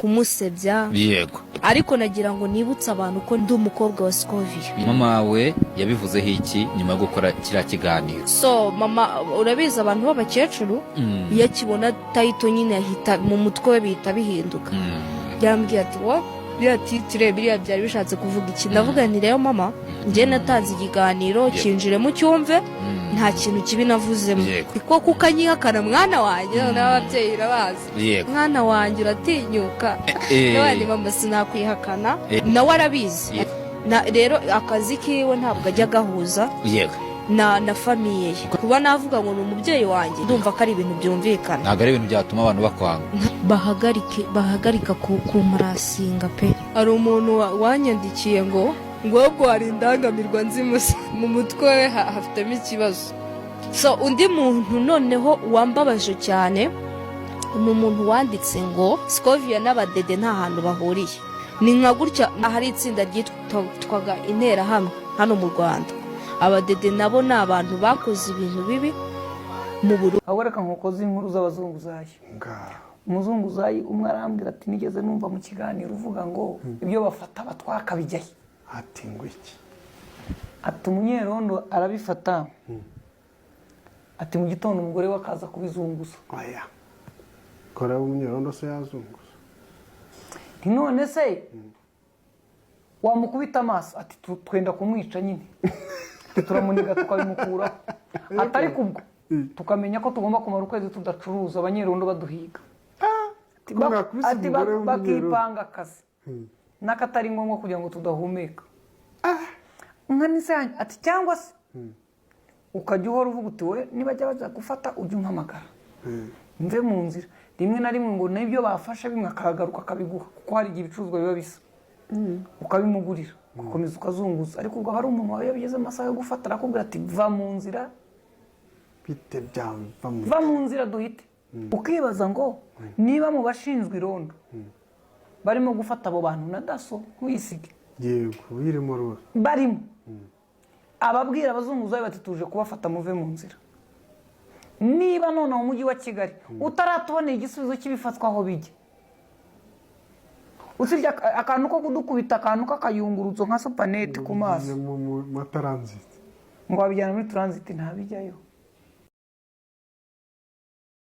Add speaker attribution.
Speaker 1: kumusebya
Speaker 2: yego
Speaker 1: ariko nagira ngo nibutse abantu ko ndi umukobwa wa Scovia.
Speaker 2: mama we yabivuzeho iki nyuma yo gukora kiriya kiganiro?
Speaker 1: So mama urabizi abantu b'abakecuru iyo akibona title nyine ahita mu mutwe we bihita bihinduka. Yambwiye ati wo biriya titire biriya byari bishatse kuvuga iki? Ndavuga nti rero mama njye natanze ikiganiro kinjire mu cyumve nta kintu kibi navuzemo kuko kukanyihakana mwana wanjye n'ababyeyi rabazi mwana wanjye uratinyuka n'abandi mama sinakwihakana nawe arabizi rero akazi kiwe ntabwo ajya gahuza na famiye ye. Kuba navuga ngo ni umubyeyi wanjye ndumva ko ari ibintu byumvikana,
Speaker 2: ntabwo ari ibintu byatuma abantu bakwanga.
Speaker 1: bahagarika kumurasinga pe. Hari umuntu wanyandikiye ngo ubwo hari indangamirwa nzimusa mu mutwe we hafitemo ikibazo. So undi muntu noneho wambabaje cyane ni umuntu wanditse ngo Scovia n'abadede nta hantu bahuriye. Ni nka gutya ahari itsinda ryitwaga Interahamwe hano mu Rwanda. Abadede nabo ni abantu bakoze ibintu bibi mu Burundi.
Speaker 3: Awereka nkokoze inkuru z'abazunguzayi. Umuzunguzayi umwe arambwira ati nigeze numva mu kiganiro uvuga ngo ibyo bafata batwaka bijyaye.
Speaker 4: Ati ngo iki?
Speaker 3: Ati umunyerondo arabifata. Ati mu gitondo umugore wakaza kubizunguza.
Speaker 4: Oya. Kora umunyerondo se yazunguza.
Speaker 3: None se wamukubita amaso ati twenda kumwica nyine. Turamuniga tukabimukura. Atari kubwo tukamenya ko tugomba kumara ukwezi tudacuruza abanyerondo baduhiga. Ati bakipanga akazi n'akatari ngombwa kugira ngo tudahumeka. Nkanise ati cyangwa se ukajya uhora uvuga uti we niba baza gufata ujye umpamagara mve mu nzira. Rimwe na rimwe ngo n'ibyo bafasha bimwe akagaruka akabiguha kuko hari igihe ibicuruzwa biba bisa ukabimugurira ugakomeza ukazunguza. Ariko ubwo hari umuntu wawe yabigeze amasaha yo gufata arakubwira ati va mu nzira
Speaker 4: bite byawe
Speaker 3: va mu nzira duhite. Ukibaza ngo niba mu bashinzwe irondo barimo gufata abo bantu na daso nkuyisige
Speaker 4: yego birimo rose
Speaker 3: barimo ababwira abazunguzayi bati tuje kubafata muve mu nzira. Niba none mu mujyi wa Kigali utaratuboneye igisubizo cy'ibifatwa aho bijye usibye akantu ko kudukubita akantu kakayungurutso nka supanete ku maso
Speaker 4: mu transit
Speaker 3: ngo babijyana muri transit ntabijyayo.